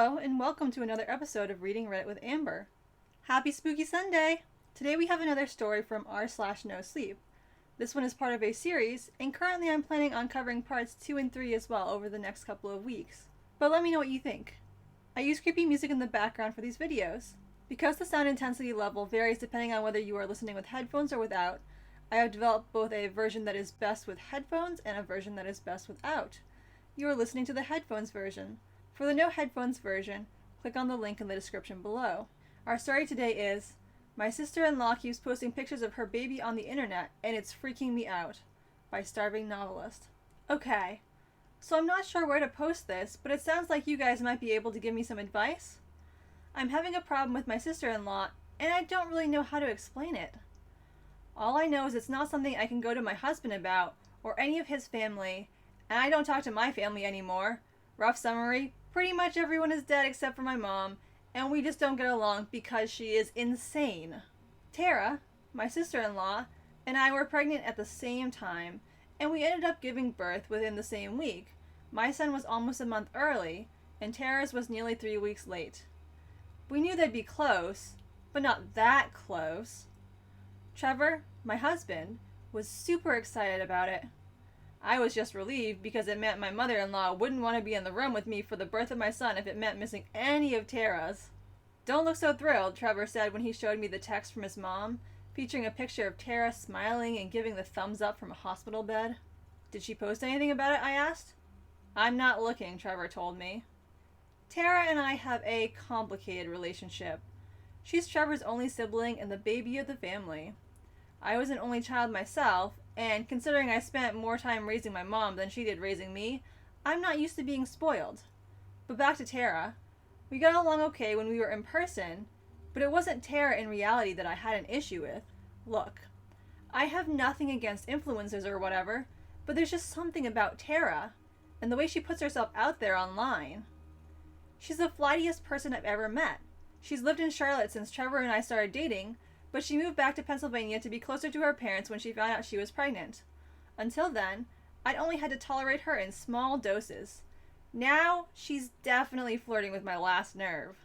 Hello, and welcome to another episode of Reading Reddit with Amber. Happy Spooky Sunday! Today we have another story from r/NoSleep. This one is part of a series, and currently I'm planning on covering parts 2 and 3 as well over the next couple of weeks. But let me know what you think. I use creepy music in the background for these videos. Because the sound intensity level varies depending on whether you are listening with headphones or without, I have developed both a version that is best with headphones and a version that is best without. You are listening to the headphones version. For the no headphones version, click on the link in the description below. Our story today is, My Sister-in-Law Keeps Posting Pictures of Her Baby on the Internet and It's Freaking Me Out, by Starving Novelist. Okay, so I'm not sure where to post this, but it sounds like you guys might be able to give me some advice. I'm having a problem with my sister-in-law, and I don't really know how to explain it. All I know is it's not something I can go to my husband about, or any of his family, and I don't talk to my family anymore. Rough summary, pretty much everyone is dead except for my mom, and we just don't get along because she is insane. Tara, my sister-in-law, and I were pregnant at the same time, and we ended up giving birth within the same week. My son was almost a month early, and Tara's was nearly 3 weeks late. We knew they'd be close, but not that close. Trevor, my husband, was super excited about it. I was just relieved because it meant my mother-in-law wouldn't want to be in the room with me for the birth of my son if it meant missing any of Tara's. Don't look so thrilled, Trevor said when he showed me the text from his mom, featuring a picture of Tara smiling and giving the thumbs up from a hospital bed. Did she post anything about it, I asked. I'm not looking, Trevor told me. Tara and I have a complicated relationship. She's Trevor's only sibling and the baby of the family. I was an only child myself, and considering I spent more time raising my mom than she did raising me, I'm not used to being spoiled. But back to Tara. We got along okay when we were in person, but it wasn't Tara in reality that I had an issue with. Look, I have nothing against influencers or whatever, but there's just something about Tara, and the way she puts herself out there online. She's the flightiest person I've ever met. She's lived in Charlotte since Trevor and I started dating, but she moved back to Pennsylvania to be closer to her parents when she found out she was pregnant. Until then, I'd only had to tolerate her in small doses. Now, she's definitely flirting with my last nerve.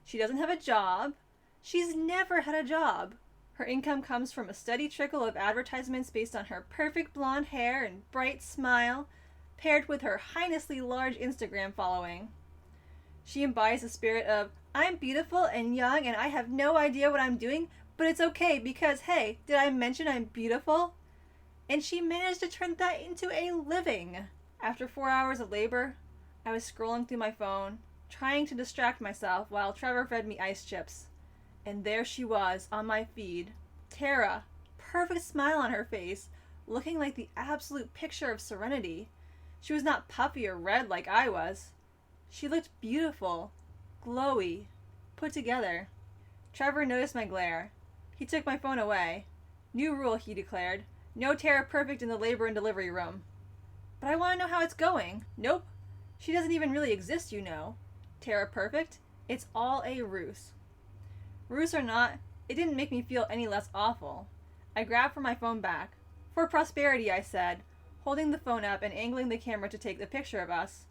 She doesn't have a job. She's never had a job. Her income comes from a steady trickle of advertisements based on her perfect blonde hair and bright smile, paired with her heinously large Instagram following. She embodies the spirit of, I'm beautiful and young and I have no idea what I'm doing, but it's okay because, hey, did I mention I'm beautiful? And she managed to turn that into a living. After 4 hours of labor, I was scrolling through my phone, trying to distract myself while Trevor fed me ice chips. And there she was on my feed. Tara, perfect smile on her face, looking like the absolute picture of serenity. She was not puffy or red like I was. She looked beautiful, glowy, put together. Trevor noticed my glare. He took my phone away. New rule, he declared. No Tara perfect in the labor and delivery room. But I want to know how it's going. Nope. She doesn't even really exist, you know. Tara perfect? It's all a ruse. Ruse or not, it didn't make me feel any less awful. I grabbed for my phone back. For prosperity, I said, holding the phone up and angling the camera to take the picture of us.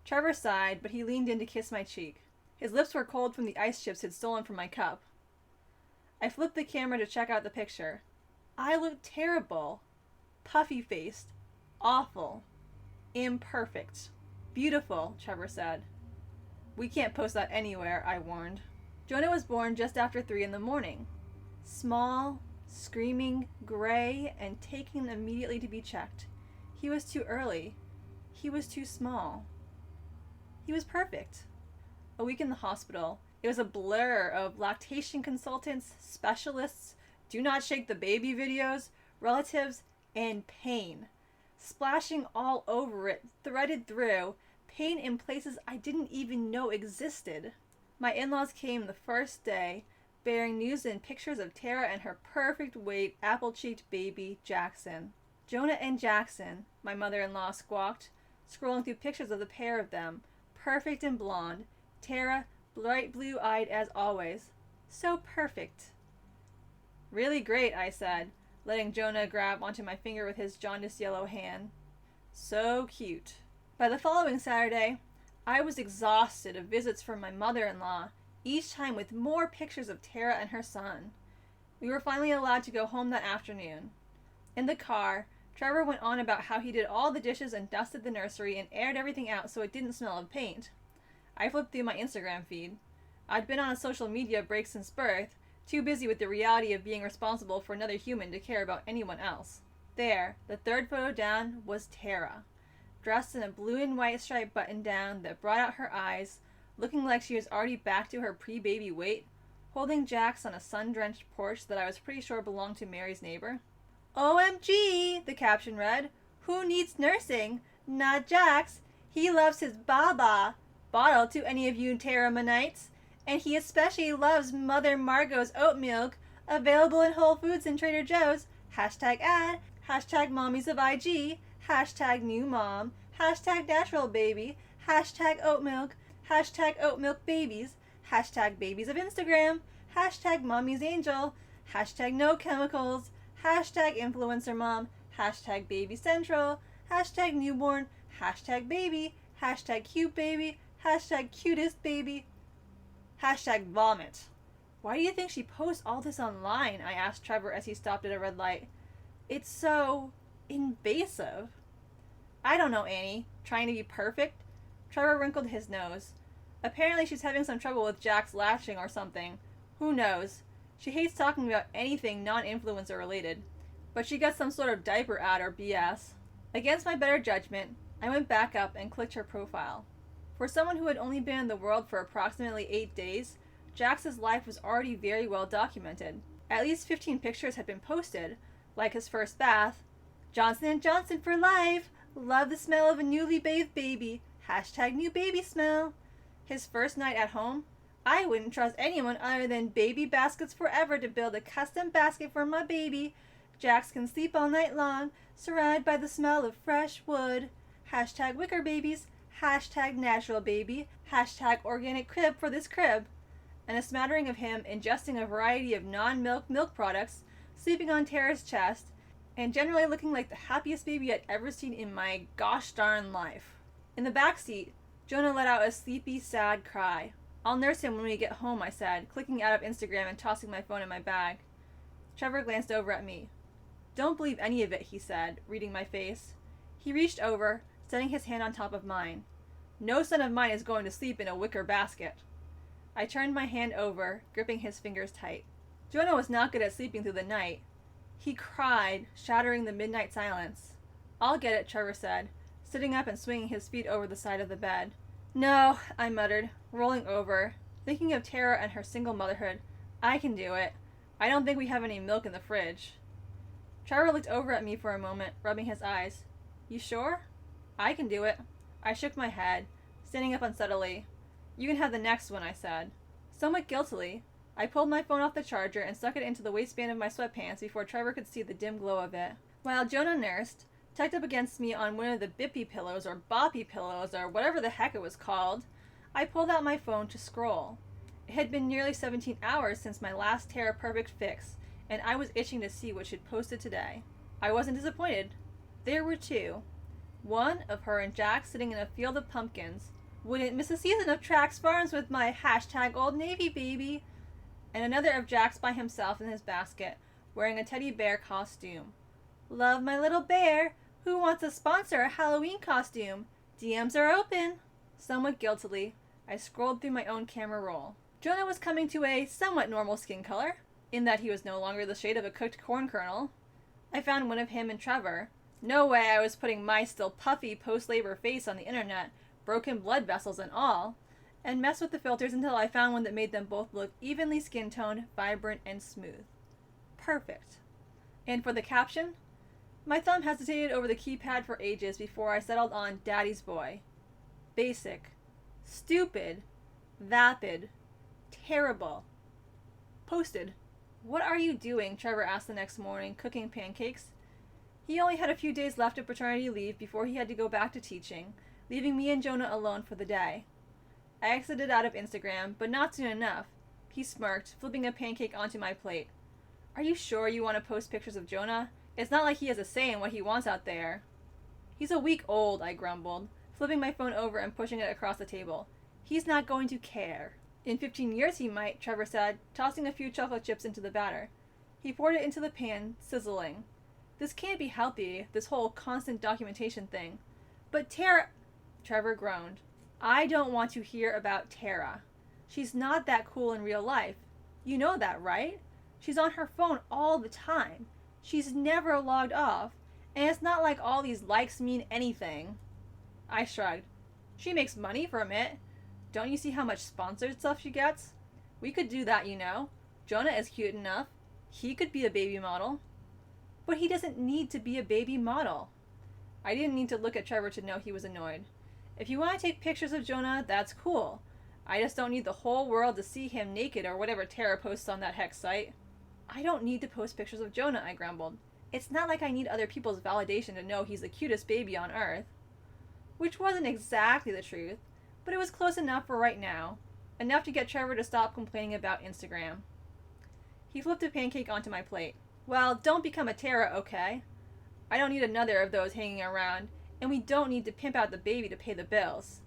Trevor sighed, but he leaned in to kiss my cheek. His lips were cold from the ice chips he'd stolen from my cup. I flipped the camera to check out the picture. I looked terrible. Puffy-faced. Awful. Imperfect. Beautiful, Trevor said. We can't post that anywhere, I warned. Jonah was born just after 3 in the morning. Small, screaming, gray, and taken immediately to be checked. He was too early. He was too small. He was perfect. A week in the hospital. It was a blur of lactation consultants, specialists, do not shake the baby videos, relatives, and pain. Splashing all over it, threaded through, pain in places I didn't even know existed. My in-laws came the first day, bearing news and pictures of Tara and her perfect weight, apple-cheeked baby, Jackson. Jonah and Jackson, my mother-in-law squawked, scrolling through pictures of the pair of them, perfect and blonde, Tara bright blue-eyed as always. So perfect. Really great, I said, letting Jonah grab onto my finger with his jaundiced yellow hand. So cute. By the following Saturday, I was exhausted of visits from my mother-in-law, each time with more pictures of Tara and her son. We were finally allowed to go home that afternoon. In the car, Trevor went on about how he did all the dishes and dusted the nursery and aired everything out so it didn't smell of paint. I flipped through my Instagram feed. I'd been on a social media break since birth, too busy with the reality of being responsible for another human to care about anyone else. There, the third photo down, was Tara, dressed in a blue and white striped button-down that brought out her eyes, looking like she was already back to her pre-baby weight, holding Jax on a sun-drenched porch that I was pretty sure belonged to Mary's neighbor. "OMG," the caption read. "Who needs nursing? Not Jax. He loves his Baba. Bottle to any of you Taramanites. And he especially loves Mother Margot's oat milk, available in Whole Foods and Trader Joe's. Hashtag ad, hashtag mommies of IG, hashtag new mom, hashtag natural baby, hashtag oat milk babies, hashtag babies of Instagram, hashtag mommy's angel, hashtag no chemicals, hashtag influencer mom, hashtag baby central, hashtag newborn, hashtag baby, hashtag cute baby, hashtag cutest baby, hashtag vomit." "Why do you think she posts all this online?" I asked Trevor as he stopped at a red light. "It's so invasive." "I don't know, Annie. Trying to be perfect?" Trevor wrinkled his nose. "Apparently she's having some trouble with Jack's latching or something. Who knows? She hates talking about anything non-influencer related. But she gets some sort of diaper ad or BS. Against my better judgment, I went back up and clicked her profile. For someone who had only been in the world for approximately 8 days, Jax's life was already very well documented. At least 15 pictures had been posted, like his first bath, "Johnson & Johnson for life! Love the smell of a newly bathed baby. Hashtag new baby smell." His first night at home, "I wouldn't trust anyone other than Baby Baskets Forever to build a custom basket for my baby. Jax can sleep all night long, surrounded by the smell of fresh wood. Hashtag wicker babies. Hashtag natural baby. Hashtag organic crib for this crib." And a smattering of him ingesting a variety of non-milk milk products, sleeping on Tara's chest, and generally looking like the happiest baby I'd ever seen in my gosh darn life. In the back seat, Jonah let out a sleepy, sad cry. "I'll nurse him when we get home," I said, clicking out of Instagram and tossing my phone in my bag. Trevor glanced over at me. "Don't believe any of it," he said, reading my face. He reached over, setting his hand on top of mine. "No son of mine is going to sleep in a wicker basket." I turned my hand over, gripping his fingers tight. Jonah was not good at sleeping through the night. He cried, shattering the midnight silence. "I'll get it," Trevor said, sitting up and swinging his feet over the side of the bed. "No," I muttered, rolling over, thinking of Tara and her single motherhood. "I can do it. I don't think we have any milk in the fridge." Trevor looked over at me for a moment, rubbing his eyes. "You sure?" "I can do it." I shook my head, standing up unsteadily. "You can have the next one," I said. Somewhat guiltily, I pulled my phone off the charger and stuck it into the waistband of my sweatpants before Trevor could see the dim glow of it. While Jonah nursed, tucked up against me on one of the Bippy pillows or Boppy pillows or whatever the heck it was called, I pulled out my phone to scroll. It had been nearly 17 hours since my last Terra Perfect fix, and I was itching to see what she'd posted today. I wasn't disappointed. There were two. One of her and Jack sitting in a field of pumpkins. "Wouldn't miss a season of Trax Farms with my hashtag Old Navy baby." And another of Jack's by himself in his basket, wearing a teddy bear costume. "Love my little bear. Who wants to sponsor a Halloween costume? DMs are open." Somewhat guiltily, I scrolled through my own camera roll. Jonah was coming to a somewhat normal skin color, in that he was no longer the shade of a cooked corn kernel. I found one of him and Trevor. No way I was putting my still puffy post-labor face on the internet, broken blood vessels and all, and messed with the filters until I found one that made them both look evenly skin-toned, vibrant, and smooth. Perfect. And for the caption, my thumb hesitated over the keypad for ages before I settled on Daddy's Boy. Basic. Stupid. Vapid. Terrible. Posted. "What are you doing?" Trevor asked the next morning, cooking pancakes. He only had a few days left of paternity leave before he had to go back to teaching, leaving me and Jonah alone for the day. I exited out of Instagram, but not soon enough. He smirked, flipping a pancake onto my plate. "Are you sure you want to post pictures of Jonah? It's not like he has a say in what he wants out there." "He's a week old," I grumbled, flipping my phone over and pushing it across the table. He's not going to care. In 15 years he might, Trevor said, tossing a few chocolate chips into the batter. He poured it into the pan, sizzling. This can't be healthy, this whole constant documentation thing. But Tara... Trevor groaned. I don't want to hear about Tara. She's not that cool in real life. You know that, right? She's on her phone all the time. She's never logged off. And it's not like all these likes mean anything. I shrugged. She makes money from it. Don't you see how much sponsored stuff she gets? We could do that, you know. Jonah is cute enough. He could be a baby model. But he doesn't need to be a baby model. I didn't need to look at Trevor to know he was annoyed. If you want to take pictures of Jonah, that's cool. I just don't need the whole world to see him naked or whatever Tara posts on that hex site. I don't need to post pictures of Jonah, I grumbled. It's not like I need other people's validation to know he's the cutest baby on earth. Which wasn't exactly the truth, but it was close enough for right now. Enough to get Trevor to stop complaining about Instagram. He flipped a pancake onto my plate. Well, don't become a Tara, okay? I don't need another of those hanging around, and we don't need to pimp out the baby to pay the bills.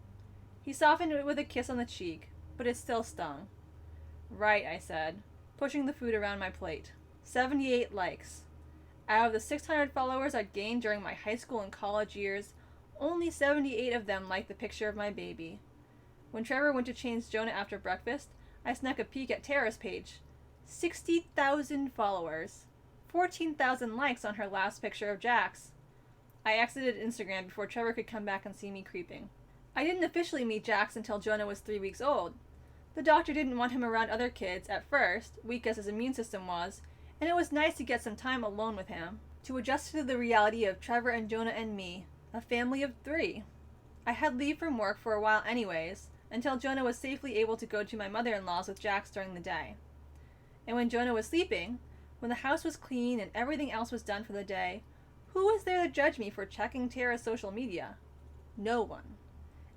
He softened it with a kiss on the cheek, but it still stung. Right, I said, pushing the food around my plate. 78 likes. Out of the 600 followers I'd gained during my high school and college years, only 78 of them liked the picture of my baby. When Trevor went to change Jonah after breakfast, I snuck a peek at Tara's page. 60,000 followers. 14,000 likes on her last picture of Jax. I exited Instagram before Trevor could come back and see me creeping. I didn't officially meet Jax until Jonah was 3 weeks old. The doctor didn't want him around other kids at first, weak as his immune system was, and it was nice to get some time alone with him, to adjust to the reality of Trevor and Jonah and me, a family of 3. I had leave from work for a while anyways, until Jonah was safely able to go to my mother-in-law's with Jax during the day. And when Jonah was sleeping, when the house was clean and everything else was done for the day, who was there to judge me for checking Tara's social media? No one.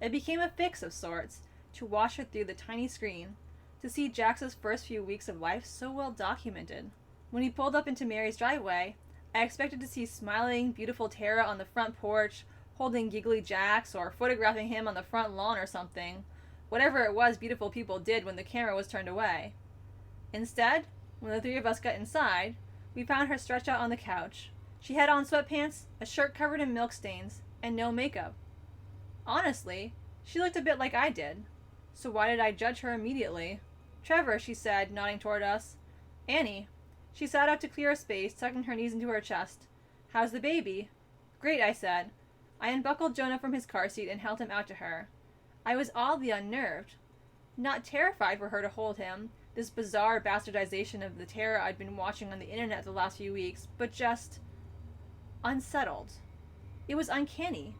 It became a fix of sorts, to watch her through the tiny screen, to see Jax's first few weeks of life so well documented. When he pulled up into Mary's driveway, I expected to see smiling, beautiful Tara on the front porch, holding giggly Jax, or photographing him on the front lawn or something. Whatever it was beautiful people did when the camera was turned away. Instead, when the 3 of us got inside, we found her stretched out on the couch. She had on sweatpants, a shirt covered in milk stains, and no makeup. Honestly, she looked a bit like I did. So why did I judge her immediately? Trevor, she said, nodding toward us. Annie. She sat up to clear a space, tucking her knees into her chest. How's the baby? Great, I said. I unbuckled Jonah from his car seat and held him out to her. I was oddly unnerved. Not terrified for her to hold him, this bizarre bastardization of the Tara I'd been watching on the internet the last few weeks, but just unsettled. It was uncanny.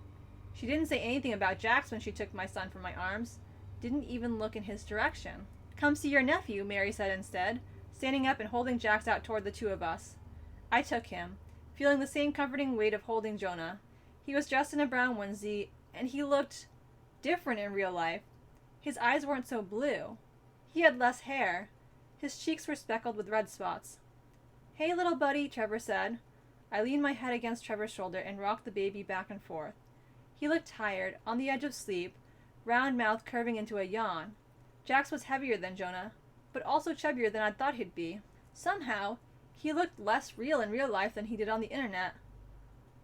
She didn't say anything about Jax when she took my son from my arms. Didn't even look in his direction. Come see your nephew, Mary said instead, standing up and holding Jax out toward the 2 of us. I took him, feeling the same comforting weight of holding Jonah. He was dressed in a brown onesie, and he looked different in real life. His eyes weren't so blue. He had less hair. His cheeks were speckled with red spots. Hey, little buddy, Trevor said. I leaned my head against Trevor's shoulder and rocked the baby back and forth. He looked tired, on the edge of sleep, round mouth curving into a yawn. Jax was heavier than Jonah, but also chubbier than I'd thought he'd be. Somehow, he looked less real in real life than he did on the internet.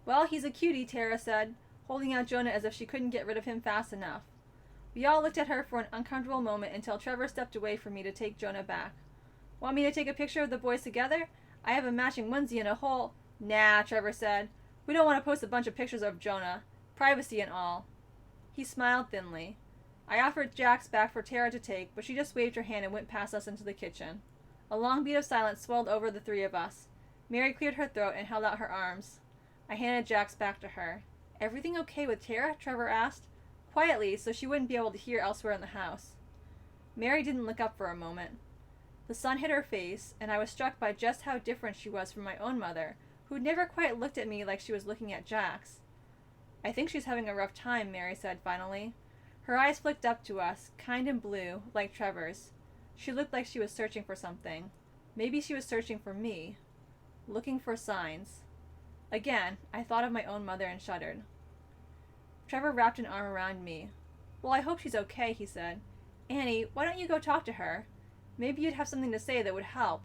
Well, he's a cutie, Tara said, holding out Jonah as if she couldn't get rid of him fast enough. We all looked at her for an uncomfortable moment until Trevor stepped away for me to take Jonah back. Want me to take a picture of the boys together? I have a matching onesie and a whole... Nah, Trevor said. We don't want to post a bunch of pictures of Jonah. Privacy and all. He smiled thinly. I offered Jax back for Tara to take, but she just waved her hand and went past us into the kitchen. A long beat of silence swelled over the 3 of us. Mary cleared her throat and held out her arms. I handed Jax back to her. Everything okay with Tara? Trevor asked, quietly so she wouldn't be able to hear elsewhere in the house. Mary didn't look up for a moment. The sun hit her face, and I was struck by just how different she was from my own mother, who'd never quite looked at me like she was looking at Jax. I think she's having a rough time, Mary said finally. Her eyes flicked up to us, kind and blue, like Trevor's. She looked like she was searching for something. Maybe she was searching for me. Looking for signs. Again, I thought of my own mother and shuddered. Trevor wrapped an arm around me. Well, I hope she's okay, he said. Annie, why don't you go talk to her? Maybe you'd have something to say that would help.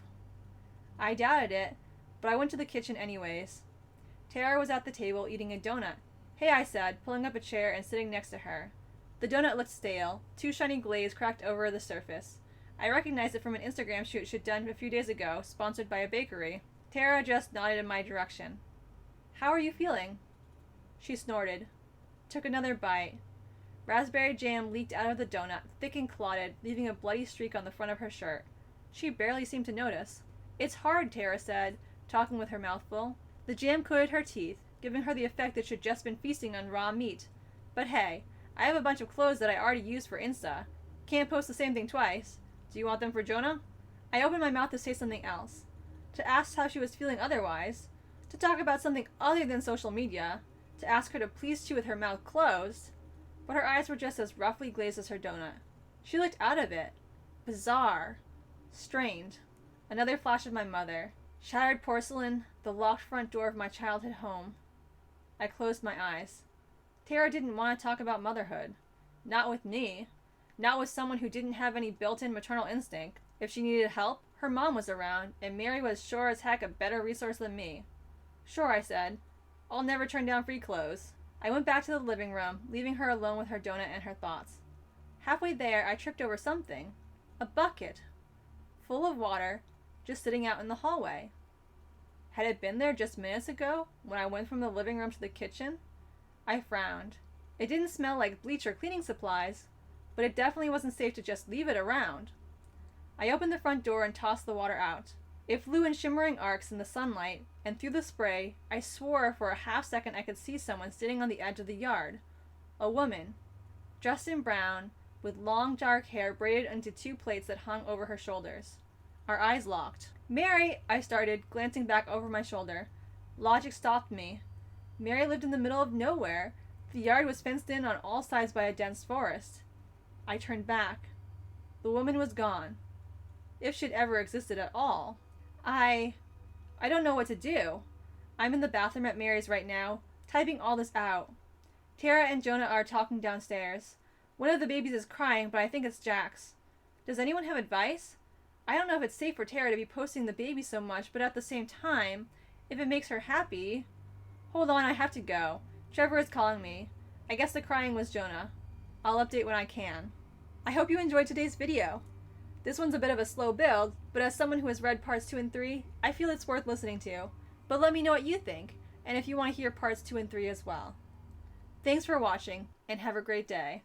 I doubted it, but I went to the kitchen anyways. Tara was at the table eating a donut. Hey, I said, pulling up a chair and sitting next to her. The donut looked stale, two shiny glaze cracked over the surface. I recognized it from an Instagram shoot she'd done a few days ago, sponsored by a bakery. Tara just nodded in my direction. How are you feeling? She snorted. Took another bite. Raspberry jam leaked out of the donut, thick and clotted, leaving a bloody streak on the front of her shirt. She barely seemed to notice. It's hard, Tara said, talking with her mouth full. The jam coated her teeth, giving her the effect that she'd just been feasting on raw meat. But hey, I have a bunch of clothes that I already used for Insta. Can't post the same thing twice. Do you want them for Jonah? I opened my mouth to say something else. To ask how she was feeling otherwise. To talk about something other than social media. To ask her to please chew with her mouth closed. But her eyes were just as roughly glazed as her donut. She looked out of it. Bizarre. Strained. Another flash of my mother. Shattered porcelain, the locked front door of my childhood home. I closed my eyes. Tara didn't want to talk about motherhood. Not with me. Not with someone who didn't have any built-in maternal instinct. If she needed help, her mom was around, and Mary was sure as heck a better resource than me. Sure, I said. I'll never turn down free clothes. I went back to the living room, leaving her alone with her donut and her thoughts. Halfway there, I tripped over something. A bucket. Full of water, just sitting out in the hallway. Had it been there just minutes ago, when I went from the living room to the kitchen? I frowned. It didn't smell like bleach or cleaning supplies, but it definitely wasn't safe to just leave it around. I opened the front door and tossed the water out. It flew in shimmering arcs in the sunlight, and through the spray, I swore for a half second I could see someone sitting on the edge of the yard. A woman, dressed in brown, with long dark hair braided into two plaits that hung over her shoulders. Our eyes locked. Mary, I started, glancing back over my shoulder. Logic stopped me. Mary lived in the middle of nowhere. The yard was fenced in on all sides by a dense forest. I turned back. The woman was gone. If she'd ever existed at all. I don't know what to do. I'm in the bathroom at Mary's right now, typing all this out. Tara and Jonah are talking downstairs. One of the babies is crying, but I think it's Jack's. Does anyone have advice? I don't know if it's safe for Tara to be posting the baby so much, but at the same time, if it makes her happy... Hold on, I have to go. Trevor is calling me. I guess the crying was Jonah. I'll update when I can. I hope you enjoyed today's video. This one's a bit of a slow build, but as someone who has read parts 2 and 3, I feel it's worth listening to. But let me know what you think, and if you want to hear parts 2 and 3 as well. Thanks for watching, and have a great day.